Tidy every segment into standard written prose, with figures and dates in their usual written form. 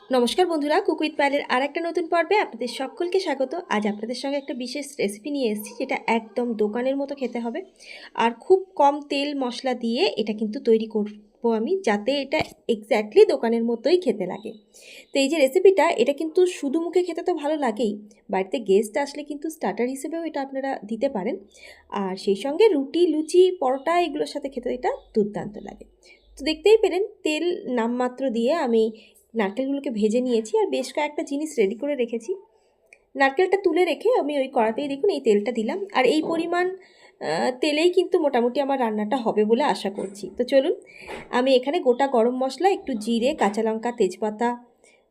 নমস্কার বন্ধুরা, cook with পায়েলের আর একটা নতুন পর্বে আপনাদের সকলকে স্বাগত। আজ আপনাদের সঙ্গে একটা বিশেষ রেসিপি নিয়ে এসেছি, যেটা একদম দোকানের মতো খেতে হবে আর খুব কম তেল মশলা দিয়ে এটা কিন্তু তৈরি করবো আমি, যাতে এটা এক্স্যাক্টলি দোকানের মতোই খেতে লাগে। তো এই যে রেসিপিটা, এটা কিন্তু শুধু মুখে খেতে তো ভালো লাগেই, বাড়িতে গেস্ট আসলে কিন্তু স্টার্টার হিসেবেও এটা আপনারা দিতে পারেন। আর সেই সঙ্গে রুটি, লুচি, পরোটা এগুলোর সাথে খেতে এটা দুর্দান্ত লাগে। তো দেখতেই পেলেন, তেল নামমাত্র দিয়ে আমি নারকেলগুলোকে ভেজে নিয়েছি আর বেশ কয়েকটা জিনিস রেডি করে রেখেছি। নারকেলটা তুলে রেখে আমি ওই কড়াতেই দেখুন এই তেলটা দিলাম, আর এই পরিমাণ তেলেই কিন্তু মোটামুটি আমার রান্নাটা হবে বলে আশা করছি। তো চলুন, আমি এখানে গোটা গরম মশলা, একটু জিরে, কাঁচা লঙ্কা, তেজপাতা,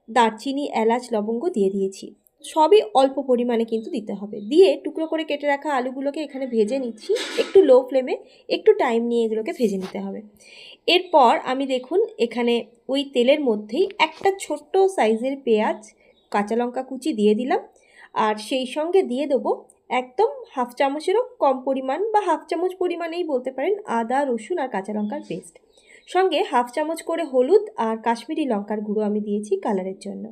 দারচিনি, এলাচ, লবঙ্গ দিয়ে দিয়েছি। সবই অল্প পরিমাণে কিন্তু দিতে হবে। দিয়ে টুকরো করে কেটে রাখা আলুগুলোকে এখানে ভেজে নিচ্ছি, একটু লো ফ্লেমে, একটু টাইম নিয়ে এগুলোকে ভেজে নিতে হবে। এরপর আমি দেখুন এখানে ওই তেলের মধ্যেই একটা ছোট্ট সাইজের পেঁয়াজ, কাঁচা লঙ্কা কুচি দিয়ে দিলাম, আর সেই সঙ্গে দিয়ে দেবো একদম হাফ চামচেরও কম পরিমাণ বা হাফ চামচ পরিমাণেই বলতে পারেন আদা, রসুন আর কাঁচা লঙ্কার পেস্ট। সঙ্গে হাফ চামচ করে হলুদ আর কাশ্মীরি লঙ্কার গুঁড়ো আমি দিয়েছি কালারের জন্য।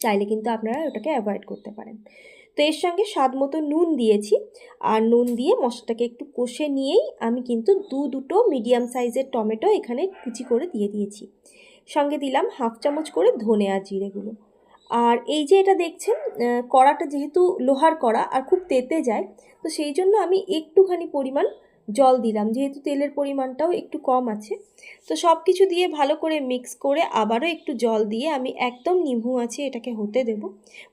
চাইলে কিন্তু আপনারা ওটাকে অ্যাভয়েড করতে পারেন। তো এর সঙ্গে স্বাদ মতো নুন দিয়েছি, আর নুন দিয়ে মশলাটাকে একটু কষে নিয়েই আমি কিন্তু দুটো মিডিয়াম সাইজের টমেটো এখানে কুচি করে দিয়ে দিয়েছি। সঙ্গে দিলাম হাফ চামচ করে ধনে আর জিরে গুঁড়ো। আর এই যে এটা দেখছেন, কড়াটা যেহেতু লোহার কড়া আর খুব তেতে যায়, তো সেই জন্য আমি একটুখানি পরিমাণ জল দিলাম, যেহেতু তেলের পরিমাণটাও একটু কম আছে। তো সব কিছু দিয়ে ভালো করে মিক্স করে আবারও একটু জল দিয়ে আমি একদম নিভু আঁচে এটাকে হতে দেব।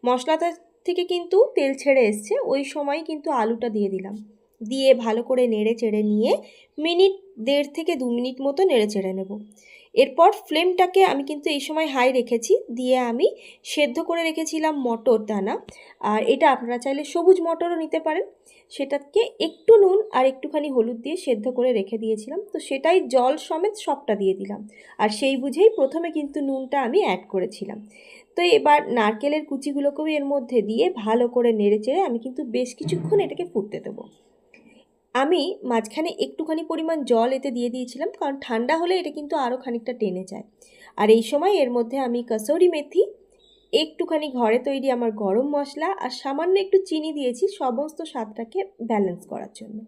মশলাটা থেকে কিন্তু তেল ছেড়ে এসছে, ওই সময় কিন্তু আলুটা দিয়ে দিলাম। দিয়ে ভালো করে নেড়ে চেড়ে নিয়ে মিনিট 1.5 থেকে 2 মিনিট মতো নেড়ে চেড়ে নেব। এরপর ফ্লেমটাকে আমি কিন্তু এই সময় হাই রেখেছি, দিয়ে আমি সেদ্ধ করে রেখেছিলাম মটর দানা, আর এটা আপনারা চাইলে সবুজ মটরও নিতে পারেন। সেটাকে একটু নুন আর একটুখানি হলুদ দিয়ে সেদ্ধ করে রেখে দিয়েছিলাম, তো সেটাই জল সমেত সবটা দিয়ে দিলাম। আর সেই বুঝেই প্রথমে কিন্তু নুনটা আমি অ্যাড করেছিলাম। তো এবার নারকেলের কুচিগুলোকেও এর মধ্যে দিয়ে ভালো করে নেড়ে চেড়ে আমি কিন্তু বেশ কিছুক্ষণ এটাকে ফুটতে দেবো। আমি মাঝখানে একটুখানি পরিমাণ জল এতে দিয়ে দিয়েছিলাম, কারণ ঠান্ডা হলে এটা কিন্তু আরও খানিকটা টেনে যায়। আর এই সময় এর মধ্যে আমি কসুরি মেথি, একটুখানি ঘরে তৈরি আমার গরম মশলা আর সামান্য একটু চিনি দিয়েছি সমস্ত স্বাদটাকে ব্যালেন্স করার জন্য।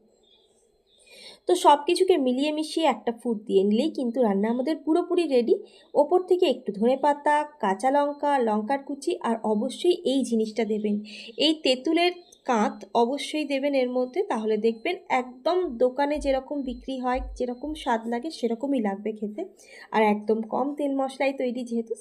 তো সব কিছুকে মিলিয়ে মিশিয়ে একটা ফুট দিয়ে নিলেই কিন্তু রান্না আমাদের পুরোপুরি রেডি। ওপর থেকে একটু ধনেপাতা, কাঁচা লঙ্কা, লঙ্কার কুচি, আর অবশ্যই এই জিনিসটা দেবেন, এই তেঁতুলের কাঁধ অবশ্যই দেবেন এর মধ্যে, তাহলে দেখবেন একদম দোকানে যেরকম বিক্রি হয়, যেরকম স্বাদ লাগে সেরকমই লাগবে খেতে। আর একদম কম তেল মশলায় তৈরি যেহেতু,